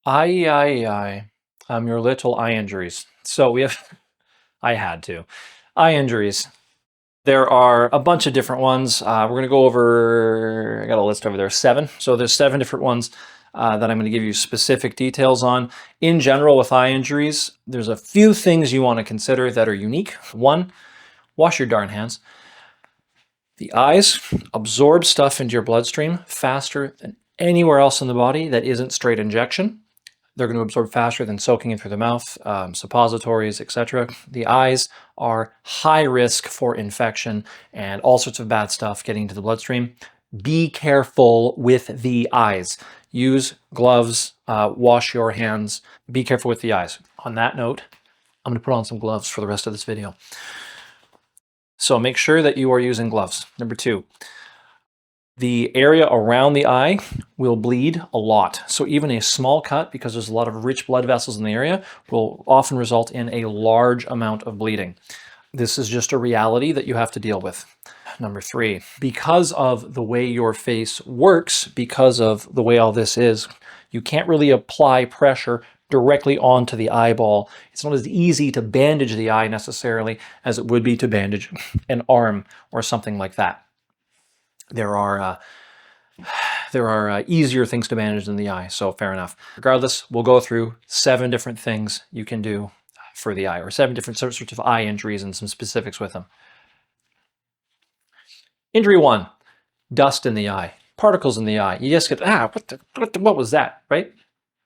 Aye, your little eye injuries. So we have, I had to. Eye injuries. There are a bunch of different ones. We're going to go over, I got a list over there, 7. So there's 7 different ones that I'm going to give you specific details on. In general, with eye injuries, there's a few things you want to consider that are unique. 1, wash your darn hands. The eyes absorb stuff into your bloodstream faster than anywhere else in the body that isn't straight injection. They're going to absorb faster than soaking it through the mouth, suppositories, etc. The eyes are high risk for infection and all sorts of bad stuff getting into the bloodstream. Be careful with the eyes. Use gloves, wash your hands. Be careful with the eyes. On that note, I'm going to put on some gloves for the rest of this video. So make sure that you are using gloves. Number 2. The area around the eye will bleed a lot. So even a small cut, because there's a lot of rich blood vessels in the area, will often result in a large amount of bleeding. This is just a reality that you have to deal with. Number 3, because of the way your face works, because of the way all this is, you can't really apply pressure directly onto the eyeball. It's not as easy to bandage the eye necessarily as it would be to bandage an arm or something like that. There are easier things to manage than the eye, so fair enough. Regardless, we'll go through 7 different things you can do for the eye, or 7 different sorts of eye injuries and some specifics with them. Injury 1, dust in the eye, particles in the eye. You just get, what was that, right?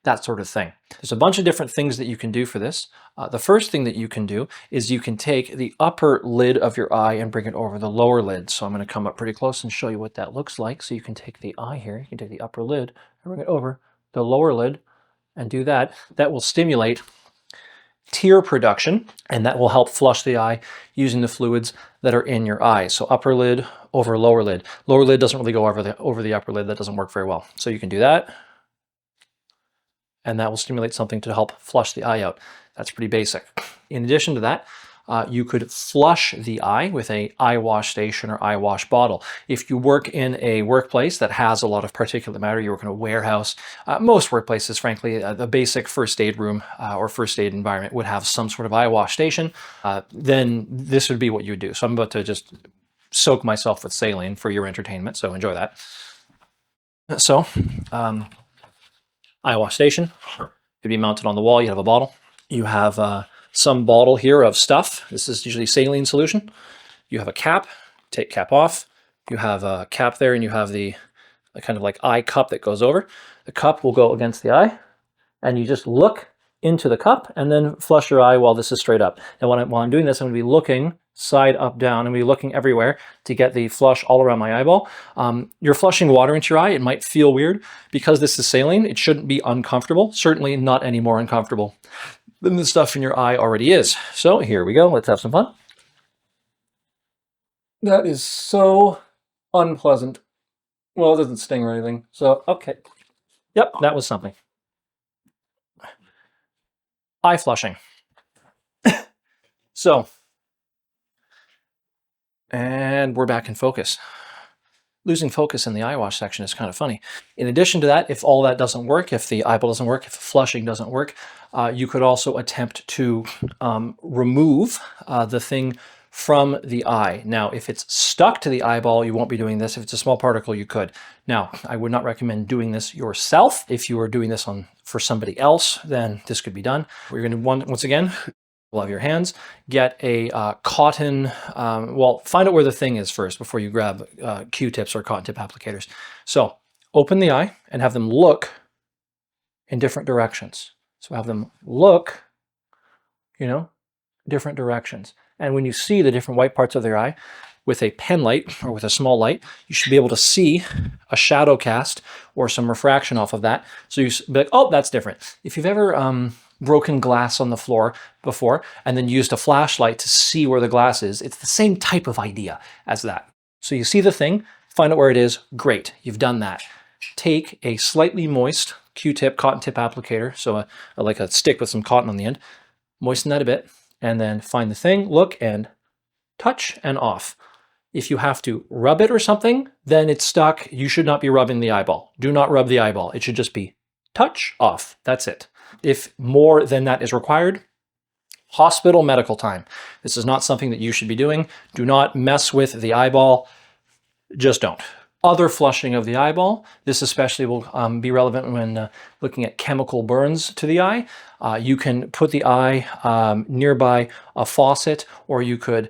That sort of thing. There's a bunch of different things that you can do for this. The first thing that you can do is you can take the upper lid of your eye and bring it over the lower lid. So I'm going to come up pretty close and show you what that looks like. So you can take the eye here, you can take the upper lid and bring it over the lower lid and do that. That will stimulate tear production, and that will help flush the eye using the fluids that are in your eye. So upper lid over lower lid. Lower lid doesn't really go over the upper lid. That doesn't work very well. So you can do that, and that will stimulate something to help flush the eye out. That's pretty basic. In addition to that, you could flush the eye with a eye wash station or eye wash bottle. If you work in a workplace that has a lot of particulate matter, you work in a warehouse, most workplaces, frankly, the basic first aid room or first aid environment would have some sort of eye wash station, then this would be what you would do. So I'm about to just soak myself with saline for your entertainment, so enjoy that. So, eye wash station could be mounted on the wall. You have a bottle. You have some bottle here of stuff. This is usually saline solution. You have a cap. Take cap off. You have a cap there, and you have the kind of like eye cup that goes over. The cup will go against the eye, and you just look into the cup and then flush your eye while this is straight up. And while I'm doing this, I'm going to be looking side up down and be looking everywhere to get the flush all around my eyeball. You're flushing water into your eye. It might feel weird. Because this is saline, it shouldn't be uncomfortable. Certainly not any more uncomfortable than the stuff in your eye already is. So here we go. Let's have some fun. That is so unpleasant. Well, it doesn't sting or anything. So, okay. Yep, that was something. Eye flushing. So, and we're back in focus. Losing focus in the eye wash section is kind of funny. In addition to that, if all that doesn't work, if the eyeball doesn't work, if flushing doesn't work, you could also attempt to remove the thing from the eye. Now, if it's stuck to the eyeball, you won't be doing this. If it's a small particle, you could. Now, I would not recommend doing this yourself. If you are doing this for somebody else, then this could be done. We're going to, once again, of your hands, get a cotton, well, find out where the thing is first before you grab Q-tips or cotton tip applicators. So open the eye and have them look in different directions. So have them look, different directions. And when you see the different white parts of their eye with a pen light or with a small light, you should be able to see a shadow cast or some refraction off of that. So you be like, oh, that's different. If you've ever broken glass on the floor before and then used a flashlight to see where the glass is, it's the same type of idea as that. So you see the thing, find out where it is, great, you've done that. Take a slightly moist Q-tip, cotton tip applicator, so like a stick with some cotton on the end, moisten that a bit, and then find the thing, look, and touch and off. If you have to rub it or something, then it's stuck. You should not be rubbing the eyeball. Do not rub the eyeball. It should just be touch, off. That's it. If more than that is required, hospital medical time. This is not something that you should be doing. Do not mess with the eyeball. Just don't. Other flushing of the eyeball. This especially will be relevant when looking at chemical burns to the eye. You can put the eye nearby a faucet, or you could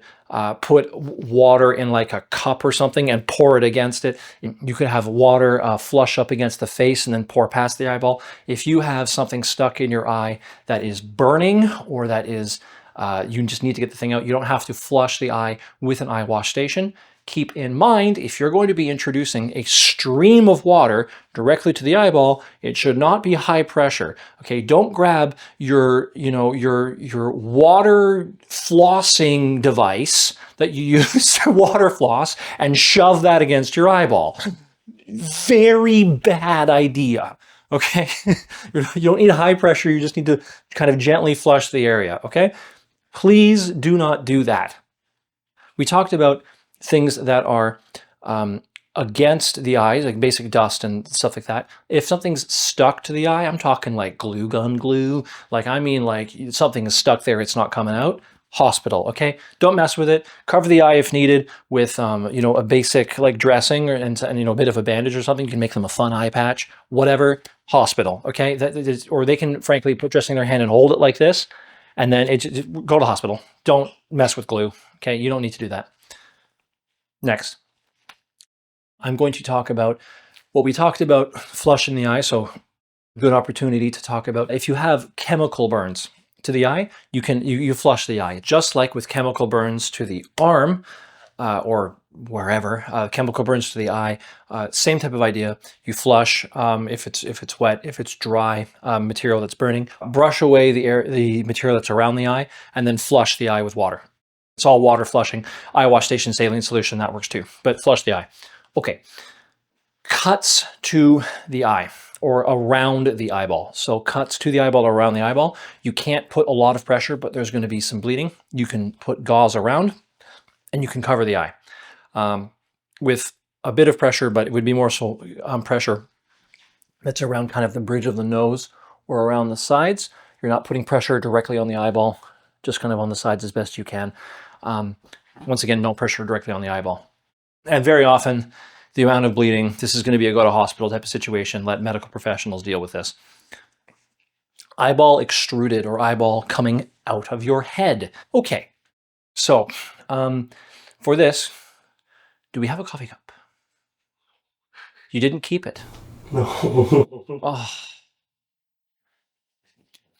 put water in like a cup or something and pour it against it. You could have water flush up against the face and then pour past the eyeball. If you have something stuck in your eye that is burning, or that is, you just need to get the thing out, you don't have to flush the eye with an eye wash station. Keep in mind, if you're going to be introducing a stream of water directly to the eyeball, it should not be high pressure. Okay, don't grab your water flossing device that you use to water floss and shove that against your eyeball. Very bad idea. Okay, you don't need high pressure. You just need to kind of gently flush the area. Okay, please do not do that. We talked about things that are against the eyes, like basic dust and stuff like that. If something's stuck to the eye, I'm talking like glue gun glue. Like, I mean, like something is stuck there, it's not coming out. Hospital, okay? Don't mess with it. Cover the eye if needed with, a basic like dressing and a bit of a bandage or something. You can make them a fun eye patch, whatever. Hospital, okay? Or they can frankly put dressing in their hand and hold it like this, and then go to hospital. Don't mess with glue, okay? You don't need to do that. Next, I'm going to talk about what we talked about, flushing the eye. So good opportunity to talk about if you have chemical burns to the eye, you flush the eye, just like with chemical burns to the arm or wherever. Chemical burns to the eye, same type of idea. You flush if it's wet, if it's dry material that's burning. Brush away the material that's around the eye, and then flush the eye with water. It's all water flushing. Eye wash station saline solution, that works too. But flush the eye. Okay. Cuts to the eye or around the eyeball. So cuts to the eyeball or around the eyeball. You can't put a lot of pressure, but there's going to be some bleeding. You can put gauze around and you can cover the eye with a bit of pressure, but it would be more so pressure that's around kind of the bridge of the nose or around the sides. You're not putting pressure directly on the eyeball, just kind of on the sides as best you can. Once again, no pressure directly on the eyeball. And very often, the amount of bleeding, this is going to be a go to hospital type of situation. Let medical professionals deal with this. Eyeball extruded or eyeball coming out of your head. Okay, so for this, do we have a coffee cup? You didn't keep it. No. Oh.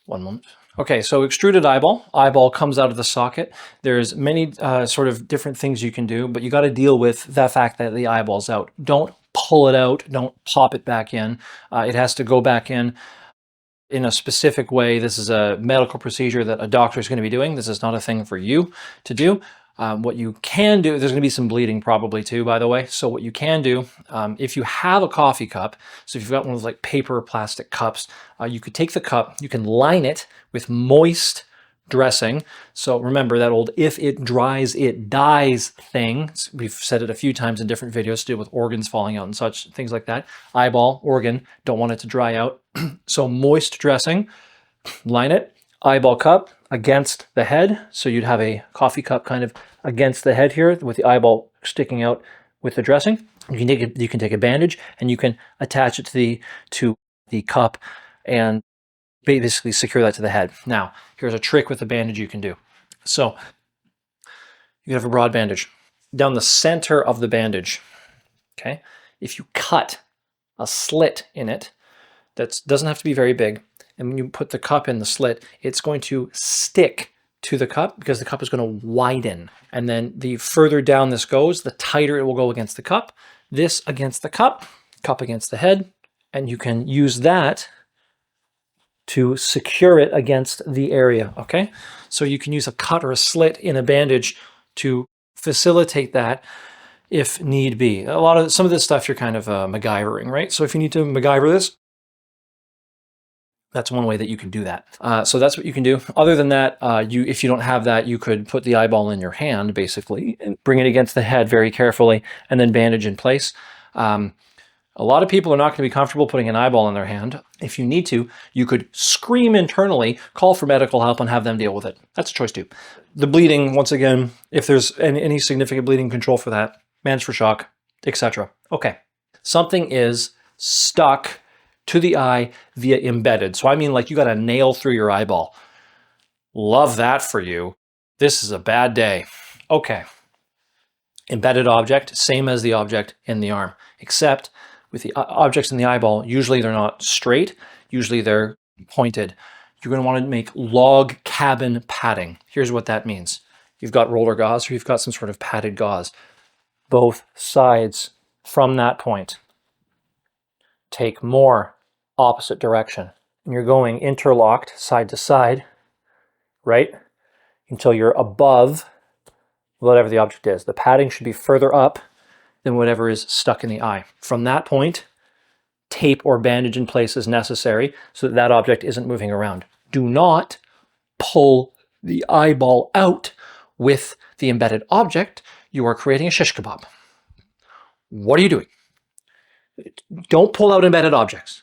One moment. Okay, so extruded eyeball comes out of the socket. There's many sort of different things you can do, but you got to deal with the fact that the eyeball's out. Don't pull it out, don't pop it back in. It has to go back in a specific way. This is a medical procedure that a doctor is going to be doing. This is not a thing for you to do. What you can do, there's going to be some bleeding probably too, by the way. So what you can do, if you have a coffee cup, so if you've got one of those like paper or plastic cups, you could take the cup, you can line it with moist dressing. So remember that old if it dries, it dies thing. We've said it a few times in different videos to do with organs falling out and such, things like that. Eyeball, organ, don't want it to dry out. So moist dressing, line it, eyeball cup against the head. So you'd have a coffee cup kind of against the head here with the eyeball sticking out with the dressing. You can take a bandage and you can attach it to the cup and basically secure that to the head. Now, here's a trick with the bandage you can do. So you have a broad bandage. Down the center of the bandage, okay, if you cut a slit in it, that doesn't have to be very big, and when you put the cup in the slit, it's going to stick to the cup because the cup is going to widen. And then the further down this goes, the tighter it will go against the cup. This against the cup against the head, and you can use that to secure it against the area, okay? So you can use a cut or a slit in a bandage to facilitate that if need be. Some of this stuff you're kind of MacGyvering, right? So if you need to MacGyver this, that's one way that you can do that. So that's what you can do. Other than that, if you don't have that, you could put the eyeball in your hand, basically, and bring it against the head very carefully, and then bandage in place. A lot of people are not going to be comfortable putting an eyeball in their hand. If you need to, you could scream internally, call for medical help, and have them deal with it. That's a choice too. The bleeding, once again, if there's any significant bleeding, control for that, manage for shock, etc. Okay, something is stuck to the eye via embedded. So I mean like you got a nail through your eyeball. Love that for you. This is a bad day. Okay. Embedded object, same as the object in the arm, except with the objects in the eyeball, usually they're not straight, usually they're pointed. You're going to want to make log cabin padding. Here's what that means. You've got roller gauze or you've got some sort of padded gauze. Both sides from that point take more opposite direction. And you're going interlocked side to side, right? Until you're above whatever the object is. The padding should be further up than whatever is stuck in the eye. From that point, tape or bandage in place is necessary so that that object isn't moving around. Do not pull the eyeball out with the embedded object. You are creating a shish kebab. What are you doing? Don't pull out embedded objects.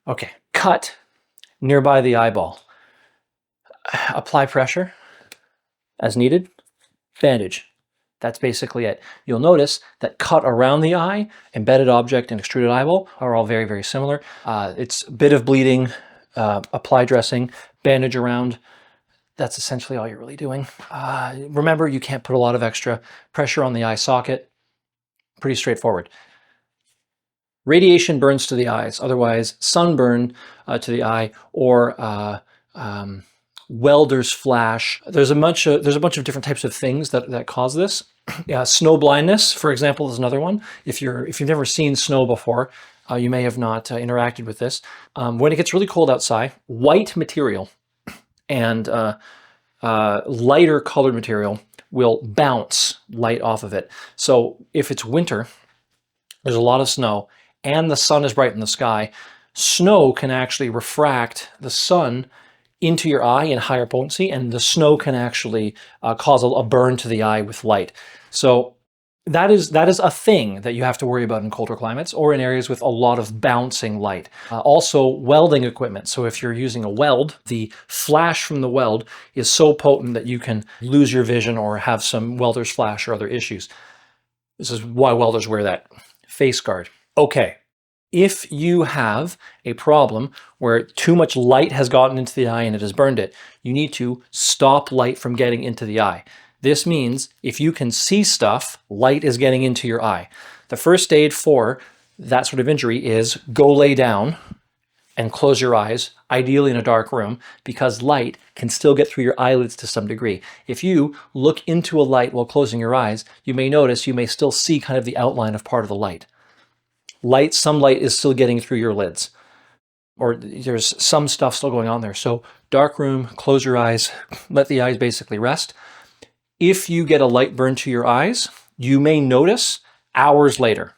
Okay, cut nearby the eyeball. Apply pressure as needed. Bandage. That's basically it. You'll notice that cut around the eye, embedded object, and extruded eyeball are all very, very similar. It's a bit of bleeding, apply dressing, bandage around. That's essentially all you're really doing. Remember, you can't put a lot of extra pressure on the eye socket. Pretty straightforward. Radiation burns to the eyes, otherwise sunburn to the eye, or welder's flash. There's a bunch of different types of things that cause this. Yeah, snow blindness, for example, is another one. If you've never seen snow before, you may have not interacted with this. When it gets really cold outside, white material and lighter colored material will bounce light off of it. So if it's winter, there's a lot of snow, and the sun is bright in the sky, snow can actually refract the sun into your eye in higher potency, and the snow can actually cause a burn to the eye with light. So that is a thing that you have to worry about in colder climates or in areas with a lot of bouncing light. Also, welding equipment. So if you're using a weld, the flash from the weld is so potent that you can lose your vision or have some welder's flash or other issues. This is why welders wear that face guard. Okay. If you have a problem where too much light has gotten into the eye and it has burned it, you need to stop light from getting into the eye. This means if you can see stuff, light is getting into your eye. The first aid for that sort of injury is go lay down and close your eyes, ideally in a dark room, because light can still get through your eyelids to some degree. If you look into a light while closing your eyes, you may notice you may still see kind of the outline of part of the light. Some light is still getting through your lids, or there's some stuff still going on there. So dark room, close your eyes, let the eyes basically rest. If you get a light burn to your eyes, you may notice hours later.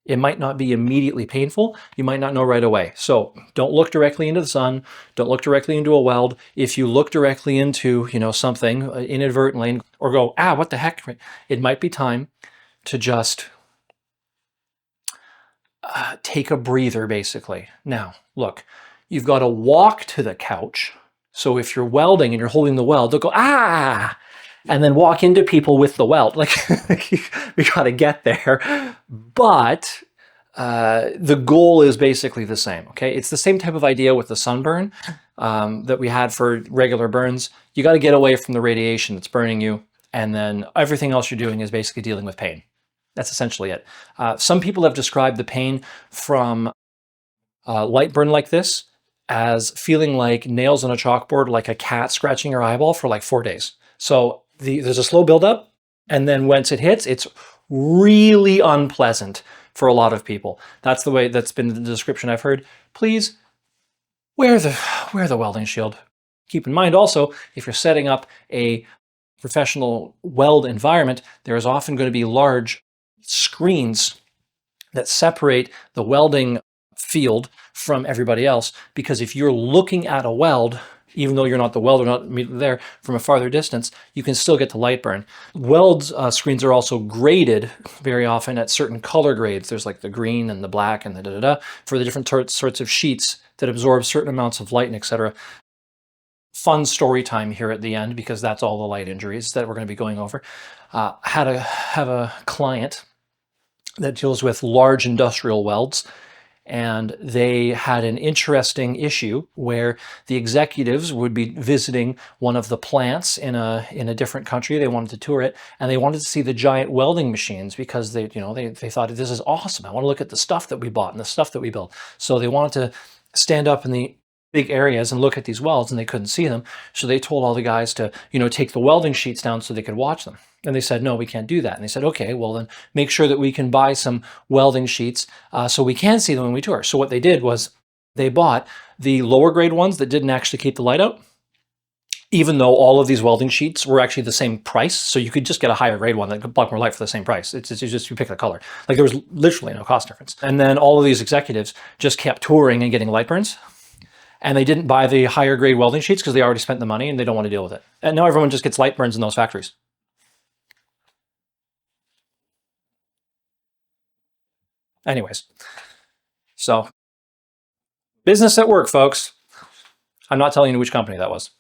It might not be immediately painful. You might not know right away. So don't look directly into the sun. Don't look directly into a weld. If you look directly into, something inadvertently or go, what the heck? It might be time to just take a breather, basically. Now, look, you've got to walk to the couch. So if you're welding and you're holding the weld, they'll go, and then walk into people with the weld. Like, we got to get there. But the goal is basically the same, okay? It's the same type of idea with the sunburn that we had for regular burns. You got to get away from the radiation that's burning you, and then everything else you're doing is basically dealing with pain. That's essentially it. Some people have described the pain from light burn like this as feeling like nails on a chalkboard, like a cat scratching your eyeball for like 4 days. So there's a slow buildup, and then once it hits, it's really unpleasant for a lot of people. That's the way that's been the description I've heard. Please wear the welding shield. Keep in mind also, if you're setting up a professional weld environment, there is often going to be large screens that separate the welding field from everybody else, because if you're looking at a weld, even though you're not the welder, not immediately there, from a farther distance, you can still get the light burn. Weld screens are also graded very often at certain color grades. There's like the green and the black and the da-da-da for the different sorts of sheets that absorb certain amounts of light and etc. Fun story time here at the end, because that's all the light injuries that we're going to be going over. Have a client that deals with large industrial welds, and they had an interesting issue where the executives would be visiting one of the plants in a different country. They wanted to tour it, and they wanted to see the giant welding machines because they thought, this is awesome. I want to look at the stuff that we bought and the stuff that we built. So they wanted to stand up in the big areas and look at these welds, and they couldn't see them. So they told all the guys to, take the welding sheets down so they could watch them. And they said, no, we can't do that. And they said, okay, well then make sure that we can buy some welding sheets so we can see them when we tour. So what they did was they bought the lower grade ones that didn't actually keep the light out, even though all of these welding sheets were actually the same price. So you could just get a higher grade one that could block more light for the same price. It's just you pick the color. Like there was literally no cost difference. And then all of these executives just kept touring and getting light burns. And they didn't buy the higher grade welding sheets because they already spent the money and they don't want to deal with it. And now everyone just gets light burns in those factories. Anyways, so business at work, folks. I'm not telling you which company that was.